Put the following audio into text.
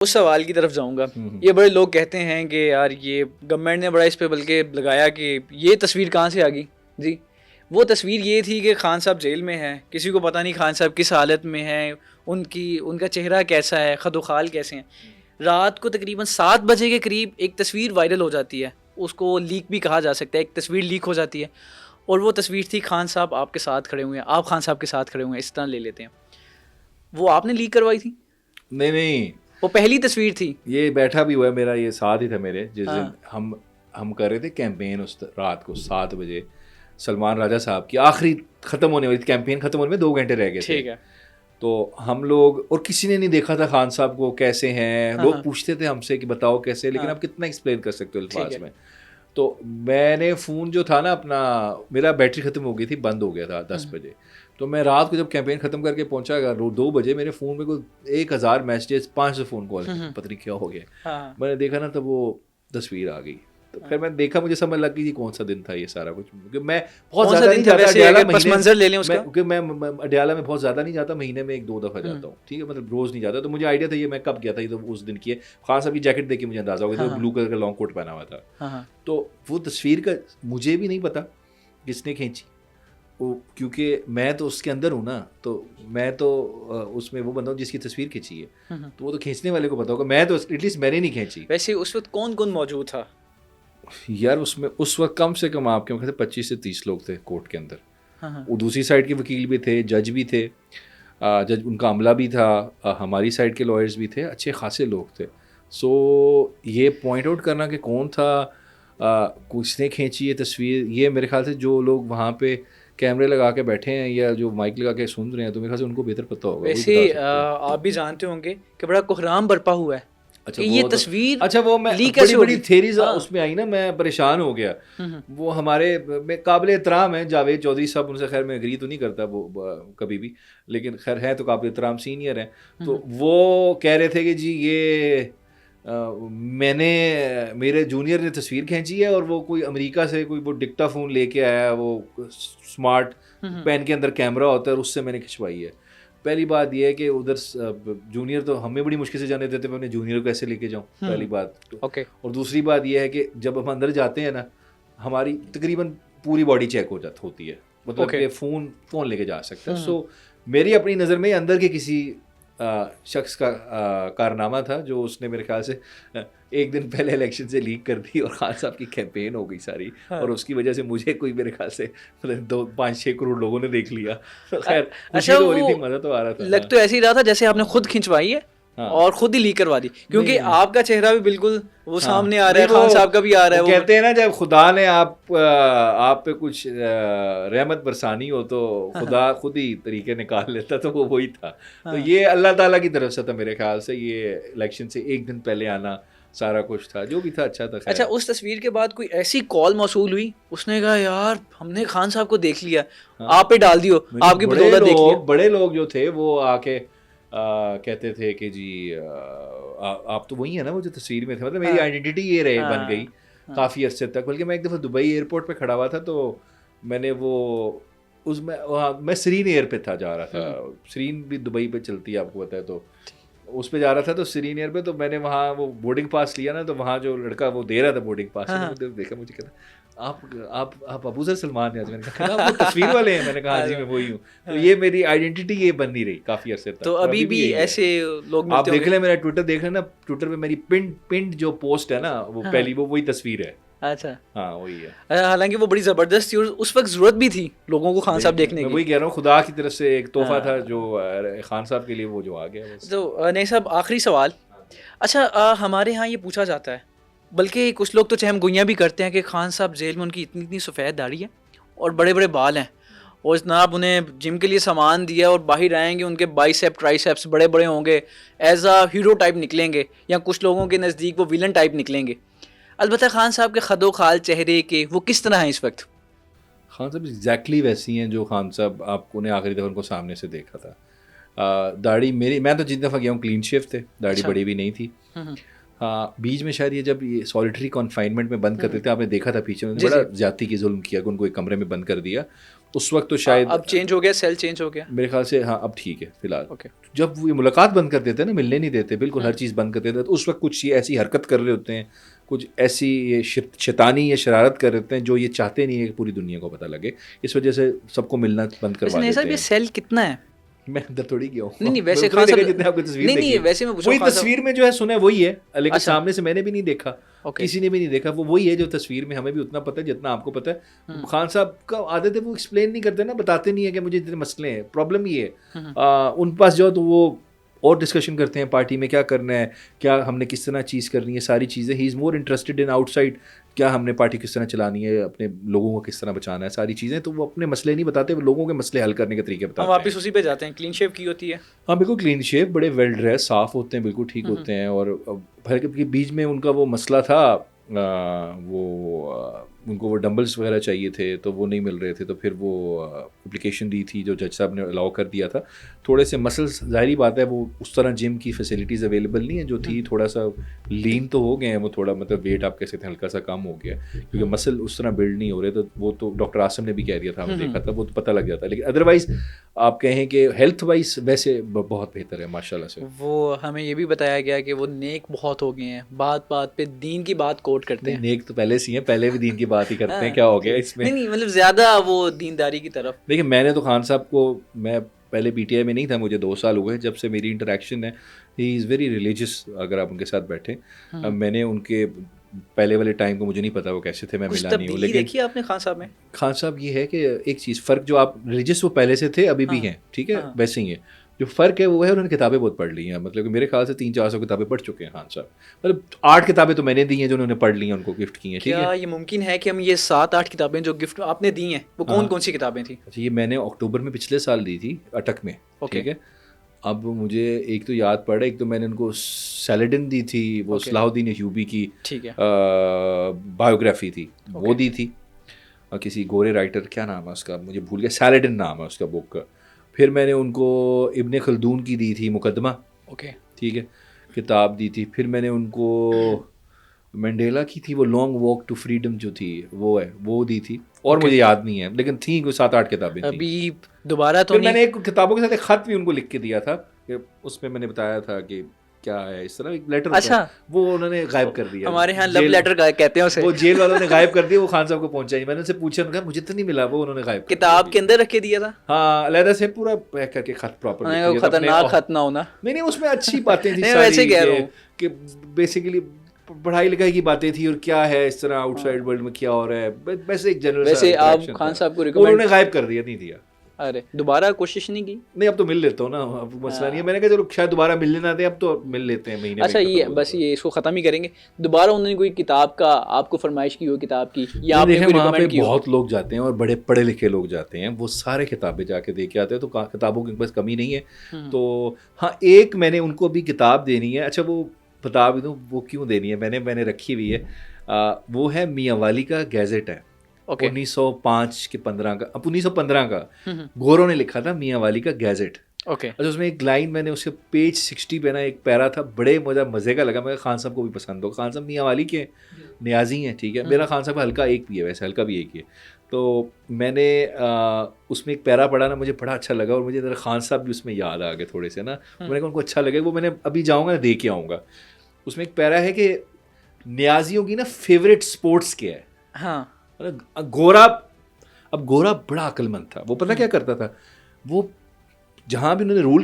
اس سوال کی طرف جاؤں گا. یہ بڑے لوگ کہتے ہیں کہ یار یہ گورنمنٹ نے بڑا اس پہ بلکہ لگایا کہ یہ تصویر کہاں سے آ گئی. جی وہ تصویر یہ تھی کہ خان صاحب جیل میں ہیں, کسی کو پتہ نہیں خان صاحب کس حالت میں ہیں, ان کا چہرہ کیسا ہے, خد و خال کیسے ہیں. رات کو تقریباً 7 بجے کے قریب ایک تصویر وائرل ہو جاتی ہے, اس کو لیک بھی کہا جا سکتا ہے, ایک تصویر لیک ہو جاتی ہے, اور وہ تصویر تھی خان صاحب آپ کے ساتھ کھڑے ہوئے ہیں, آپ خان صاحب کے ساتھ کھڑے ہوئے ہیں, اس طرح لے لیتے ہیں. وہ آپ نے لیک کروائی تھی؟ نہیں, وہ پہلی تصویر تھی. یہ بیٹھا بھی ہوا ہے میرا, یہ ساتھ ہی تھا میرے, جس دن ہم کر رہے تھے کیمپین اس رات کو 7 بجے سلمان راجہ صاحب کی آخری ختم ہونے والی تھی, کیمپین ختم ہونے میں 2 گھنٹے رہ گئے تھے. ٹھیک ہے. تو ہم لوگ, اور کسی نے نہیں دیکھا تھا خان صاحب کو کیسے ہیں, لوگ پوچھتے تھے ہم سے کہ بتاؤ کیسے, لیکن آپ کتنا ایکسپلین کر سکتے ہو الفاظ میں. تو میں نے فون جو تھا نا اپنا, میرا بیٹری ختم ہو گئی تھی, بند ہو گیا تھا 10 بجے. تو میں رات کو جب کیمپین ختم کر کے پہنچا 2 بجے, میرے فون میں کوئی 1000 میسیجز, 500 فون کال, پتہ نہیں کیا ہو گیا. میں نے دیکھا نا تب وہ تصویر آ گئی, تو پھر میں دیکھا, مجھے سمجھ لگ گئی جی کون سا دن تھا یہ سارا کچھ. کیونکہ میں بہت زیادہ نہیں جاتا اڈیالہ, کیونکہ میں اڈیالہ میں بہت زیادہ نہیں جاتا, مہینے میں 1-2 دفعہ جاتا ہوں, ٹھیک ہے, مطلب روز نہیں جاتا. تو مجھے آئیڈیا تھا یہ میں کب گیا تھا, یہ تو اس دن کی ہے. خان صاحب کی جیکٹ دیکھ کے مجھے اندازہ ہو گیا تھا, بلو کلر کا لانگ کوٹ پہنا ہوا تھا. تو وہ تصویر کا مجھے بھی نہیں پتا کس نے کھینچی, کیونکہ میں تو اس کے اندر ہوں نا, تو میں تو اس میں وہ بندہ ہوں جس کی تصویر کھینچی ہے, تو وہ تو کھینچنے والے کو پتا ہوگا, میں تو ایٹ لیسٹ میں نے نہیں کھینچی. ویسے اس وقت کون کون موجود تھا یار اس میں؟ اس وقت کم سے کم آپ کے 25 سے 30 لوگ تھے کورٹ کے اندر. وہ دوسری سائڈ کے وکیل بھی تھے, جج بھی تھے, جج ان کا عملہ بھی تھا, ہماری سائڈ کے لائرز بھی تھے, اچھے خاصے لوگ تھے. سو یہ پوائنٹ آؤٹ کرنا کہ کون تھا, کس نے کھینچی یہ تصویر, یہ میرے خیال سے جو لوگ وہاں پہ کیمرے لگا کے بیٹھے ہیں یا جو مائک لگا کے سن رہے ہیں, تو میرے خیال سے ان کو بہتر پتہ ہوگا. ویسے آپ بھی جانتے ہوں گے کہ بڑا کوحرام برپا ہوا ہے. اچھا یہ تصویر, اچھا وہ میں بڑی تھیریز اس میں آئی نا, میں پریشان ہو گیا. وہ ہمارے قابل احترام ہیں جاوید چودھری صاحب, ان سے خیر میں اگری تو نہیں کرتا وہ کبھی بھی, لیکن خیر ہے تو قابل احترام سینئر ہیں. تو وہ کہہ رہے تھے کہ جی یہ میں نے, میرے جونیئر نے تصویر کھینچی ہے, اور وہ کوئی امریکہ سے کوئی وہ ڈکٹا فون لے کے آیا, وہ اسمارٹ پین کے اندر کیمرہ ہوتا ہے, اور اس سے میں نے کھنچوائی ہے. پہلی بات یہ ہے کہ ادھر جونیئر تو ہمیں بڑی مشکل سے جانے دیتے, میں اپنے جونیئر کو کیسے لے کے جاؤں, پہلی بات. اور دوسری بات یہ ہے کہ جب ہم اندر جاتے ہیں نا, ہماری تقریباً پوری باڈی چیک ہوتی ہے, مطلب کہ فون لے کے جا سکتا ہے. سو میری اپنی نظر میں اندر کے کسی شخص کا کارنامہ تھا, جو اس نے میرے خیال سے 1 دن پہلے الیکشن سے لیک کر دی, اور خان صاحب کی کیمپین ہو گئی ساری, اور اس کی وجہ سے مجھے کوئی میرے خیال سے 5-6 کروڑ لوگوں نے دیکھ لیا. خیر خوشی تو ہو رہی تھی, مزہ تو آ رہا تھا. لگ تو ایسے ہی رہا تھا جیسے آپ نے خود کھنچوائی ہے اور خود ہی لیک کروا دی, کیونکہ آپ کا چہرہ بھی بالکل وہ سامنے آ رہا ہے, خان صاحب کا بھی آ رہا ہے. کہتے ہیں نا جب خدا نے آپ پہ کچھ رحمت برسانی ہو تو خدا خود ہی طریقے نکال لیتا, تو وہ وہی تھا. تو یہ اللہ تعالیٰ کی طرف سے تھا میرے خیال سے, یہ الیکشن سے 1 دن پہلے آنا, سارا کچھ تھا, جو بھی تھا اچھا تھا. اچھا, اس تصویر کے بعد کوئی ایسی کال موصول ہوئی, اس نے کہا یار ہم نے خان صاحب کو دیکھ لیا, آپ پہ ڈال دیو, آپ کی بدولت دیکھ لیا. بڑے لوگ جو تھے وہ آ کے کہتے تھے کہ جی آپ تو وہی ہیں نا وہ جو تصویر میں تھے. مطلب میری آئیڈینٹی یہ بن گئی کافی عرصے تک. بلکہ میں ایک دفعہ دبئی ایئرپورٹ پہ کھڑا ہوا تھا, تو میں نے وہ اس میں سرین ایئر پہ تھا, جا رہا تھا, سرین بھی دبئی پہ چلتی ہے آپ کو پتہ ہے, تو اس پہ جا رہا تھا, تو سرین ایئر پہ. تو میں نے وہاں وہ بورڈنگ پاس لیا نا, تو وہاں جو لڑکا وہ دے رہا تھا بورڈنگ پاس, دیکھا مجھے کہتا آپ ابو ذر سلمان ہیں. میں نے کہا آپ تصویر والے ہیں, میں نے کہا جی میں وہی ہوں. تو یہ میری آئیڈینٹی یہ بن نہیں رہی کافی عرصے تک. تو ابھی بھی ایسے لوگ آپ دیکھ لیں, میرا ٹویٹر دیکھ لیں نا, ٹویٹر پہ میری پنڈ جو پوسٹ ہے نا, وہ پہلی وہی تصویر ہے. اچھا ہاں وہی ہے. حالانکہ وہ بڑی زبردست تھی, اور اس وقت ضرورت بھی تھی لوگوں کو خان صاحب دیکھنے کی. میں وہی کہہ رہا ہوں, خدا کی طرف سے ایک تحفہ تھا جو خان صاحب کے لیے, وہ جو آ گیا. تو نہیں صاحب, آخری سوال. اچھا, ہمارے ہاں یہ پوچھا جاتا ہے, بلکہ کچھ لوگ تو چہم گوئیاں بھی کرتے ہیں کہ خان صاحب جیل میں ان کی اتنی سفید داڑھی ہے اور بڑے بڑے بال ہیں, اور جناب انہیں جم کے لیے سامان دیا, اور باہر آئیں گے ان کے بائیسیپ ٹرائیسیپس بڑے بڑے ہوں گے, ایز اے ہیرو ٹائپ نکلیں گے, یا کچھ لوگوں کے نزدیک وہ ویلن ٹائپ نکلیں گے. البتہ خان صاحب کے خد و خال چہرے کے وہ کس طرح ہیں اس وقت؟ خان صاحب ایگزیکٹلی ویسی ہیں جو خان صاحب آپ کو نے آخری دفعہ ان کو سامنے سے دیکھا تھا. داڑھی میری, میں تو جتنی دفعہ گیا ہوں کلین شیو تھے, داڑھی بڑی بھی نہیں تھی. ہاں بیچ میں شاید یہ جب یہ سالیٹری کنفائنمنٹ میں بند کرتے تھے آپ نے دیکھا تھا پیچھے بڑا زیادتی کی ظلم کیا کہ ان کو ایک کمرے میں بند کر دیا اس وقت تو شاید اب چینج ہو گیا سیل چینج ہو گیا میرے خیال سے ہاں اب ٹھیک ہے فی الحال جب وہ ملاقات بند کر دیتے ہیں نا ملنے نہیں دیتے بالکل ہر چیز بند کر دیتے ہیں تو اس وقت کچھ یہ ایسی حرکت کر رہے ہوتے ہیں کچھ ایسی یہ شیطانی یا شرارت کر رہے ہوتے ہیں جو یہ چاہتے نہیں ہے کہ پوری دنیا کو پتہ لگے اس وجہ سے سب کو ملنا بند کروا دیتے ہیں. یہ سیل کتنا ہے میں اندر تھوڑی گیا ہوں نہیں ویسے خان صاحب جتنے آپ کی تصویر نہیں ویسے میں وہی تصویر میں جو ہے سنا ہے وہی ہے لیکن سامنے سے میں نے بھی نہیں دیکھا کسی نے بھی نہیں دیکھا وہ وہی ہے جو تصویر میں ہمیں بھی اتنا پتہ ہے جتنا آپ کو پتہ ہے. خان صاحب کا عادت ہے وہ ایکسپلین نہیں کرتے نا بتاتے نہیں ہے کہ مجھے اتنے مسئلے ہیں پرابلم یہ ہے ان پاس جاؤ تو وہ اور ڈسکشن کرتے ہیں پارٹی میں کیا کرنا ہے کیا ہم نے کس طرح چیز کرنی ہے ساری چیزیں ہی is more interested in outside کیا ہم نے پارٹی کس طرح چلانی ہے اپنے لوگوں کو کس طرح بچانا ہے ساری چیزیں تو وہ اپنے مسئلے نہیں بتاتے وہ لوگوں کے مسئلے حل کرنے کے طریقے بتاتے ہیں. واپس اسی پہ جاتے ہیں کلین شیو کی ہوتی ہے ہاں بالکل کلین شیو بڑے ویل ڈریس صاف ہوتے ہیں بالکل ٹھیک ہوتے ہیں اور بیچ میں ان کا وہ مسئلہ تھا وہ ان کو وہ ڈمبلس وغیرہ چاہیے تھے تو وہ نہیں مل رہے تھے تو پھر وہ اپلیکیشن دی تھی جو جج صاحب نے الاؤ کر دیا تھا. تھوڑے سے مسلس ظاہری بات ہے وہ اس طرح جم کی فیسلٹیز اویلیبل نہیں ہیں جو تھی تھوڑا سا لین تو ہو گئے ہیں وہ تھوڑا مطلب ویٹ آپ کہہ سکتے ہیں ہلکا سا کم ہو گیا کیونکہ مسل اس طرح بلڈ نہیں ہو رہے تو وہ تو ڈاکٹر عاصم نے بھی کہہ دیا تھا ہم نے دیکھا تھا وہ تو پتہ لگ جاتا ہے لیکن ادروائز آپ کہیں کہ ہیلتھ وائز ویسے بہت بہتر ہے ماشاء اللہ سے. وہ ہمیں یہ بھی بتایا گیا کہ وہ نیک بہت ہو گئے ہیں بات بات پہ دین کی بات کوٹ کرتے ہیں. نیک تو پہلے سے ہی ہیں پہلے بھی دین کی بات ہی کرتے ہیں کیا ہو گیا اس میں نہیں مطلب زیادہ وہ دینداری کی طرف. دیکھیں میں نے تو خان صاحب کو میں پہلے پی ٹی آئی میں نہیں تھا مجھے 2 سال ہوئے جب سے میری انٹریکشن ہے ہی از ویری ریلیجیس اگر آپ ان کے ساتھ بیٹھیں میں نے ان کے پہلے والے ٹائم کو مجھے نہیں پتا وہ کیسے تھے میں ملا نہیں ہوں لیکن دیکھیے آپ نے خان صاحب میں خان صاحب یہ ہے کہ ایک چیز فرق جو آپ ریلیجیس وہ پہلے سے تھے ابھی بھی ہیں ٹھیک ہے ویسے ہی ہے جو فرق ہے وہ ہے انہوں نے کتابیں بہت پڑھ لی ہیں مطلب کہ میرے خیال سے 300-400 کتابیں پڑھ چکے ہیں خان صاحب مطلب 8 کتابیں تو میں نے دی ہیں جو انہوں نے پڑھ لی ہیں ان کو گفٹ کی ہیں. کیا یہ ممکن ہے کہ ہم یہ 7-8 کتابیں جو گفٹ آپ نے دی ہیں وہ کون کون سی کتابیں تھیں؟ اچھا یہ میں نے اکتوبر میں پچھلے سال دی تھی اٹک میں ٹھیک ہے. اب مجھے ایک تو یاد پڑا ایک تو میں نے ان کو سیلیڈن دی تھی وہ صلاح الدین ایوبی کی بایوگرافی تھی وہ دی تھی کسی گورے رائٹر کیا نام ہے اس کا مجھے بھول گیا سیلیڈن نام ہے اس کا بک کا. پھر میں نے ان کو ابن خلدون کی دی تھی مقدمہ ٹھیک ہے کتاب دی تھی. پھر میں نے ان کو مینڈیلا کی تھی وہ لانگ واک ٹو فریڈم جو تھی وہ ہے وہ دی تھی اور مجھے یاد نہیں ہے لیکن تھیں کوئی 7-8 کتابیں تھیں. ابھی دوبارہ تو میں نے ایک کتابوں کے ساتھ ایک خط بھی ان کو لکھ کے دیا تھا کہ اس میں نے بتایا تھا کہ کیا ہے اس طرح ایک لیٹر اچھا وہ انہوں نے غائب کر دیا. ہمارے ہاں لو لیٹر کہتے ہیں اسے. وہ جیل والوں نے غائب کر دیا وہ خان صاحب کو پہنچا ہی میں نے ان سے پوچھا انہوں نے کہا مجھے تو نہیں ملا وہ انہوں نے غائب کتاب کے اندر رکھ کے دیا تھا. ہاں علیحدہ سے پورا پیک کر کے خط پراپر خطرناک خط نہ ہونا نہیں اس میں اچھی باتیں تھیں ساری کہ بیسیکلی پڑھائی لکھائی کی باتیں تھی اور کیا ہے اس طرح آؤٹ سائڈ ورلڈ میں کیا ہو رہا ہے ویسے ایک جنرل ویسے آپ خان صاحب کو انہوں نے غائب کر دیا نہیں دیا. ارے دوبارہ کوشش نہیں کی؟ نہیں اب تو مل لیتا ہوں نا اب مسئلہ نہیں ہے میں نے کہا چلو شاید دوبارہ ملنے نہ دیں اب تو مل لیتے ہیں مہینے. اچھا یہ بس یہ اس کو ختم ہی کریں گے. دوبارہ انہوں نے کوئی کتاب کا آپ کو فرمائش کی ہو کتاب کی یا آپ نے کوئی ریکمنڈ کی ہو؟ بہت لوگ جاتے ہیں اور بڑے پڑھے لکھے لوگ جاتے ہیں وہ سارے کتابیں جا کے دے کے آتے ہیں تو کتابوں کی بس کمی نہیں ہے. تو ہاں ایک میں نے ان کو بھی کتاب دینی ہے. اچھا وہ بتا بھی دوں وہ کیوں دینی ہے میں نے رکھی ہوئی ہے وہ ہے میاں والی کا گیزٹ ہے 1905 کے 15 کا 1915 کا گورو نے لکھا تھا میاں والی کا گیزٹ. اچھا اس میں ایک لائن میں نے اس کے پیج 60 پہ نا ایک پیرا تھا بڑے مزے کا لگا. میں خان صاحب کو بھی پسند ہو خان صاحب میاں والی کے نیازی ہیں ٹھیک ہے میرا خان صاحب ہلکا ایک بھی ہے ویسے ہلکا بھی ایک ہی ہے. تو میں نے اس میں ایک پیرا پڑھا نا مجھے بڑا اچھا لگا اور مجھے ذرا خان صاحب بھی اس میں یاد آ گئے تھوڑے سے نا میں نے کہا ان کو اچھا لگے وہ میں نے ابھی جاؤں گا دے کے آؤں گا. اس میں ایک پیرا ہے کہ نیازیوں کی نا فیوریٹ اسپورٹس کیا ہے. ہاں گورا اب گورا بڑا عقل مند تھا وہ پتہ کیا کرتا تھا وہ جہاں بھی انہوں نے رول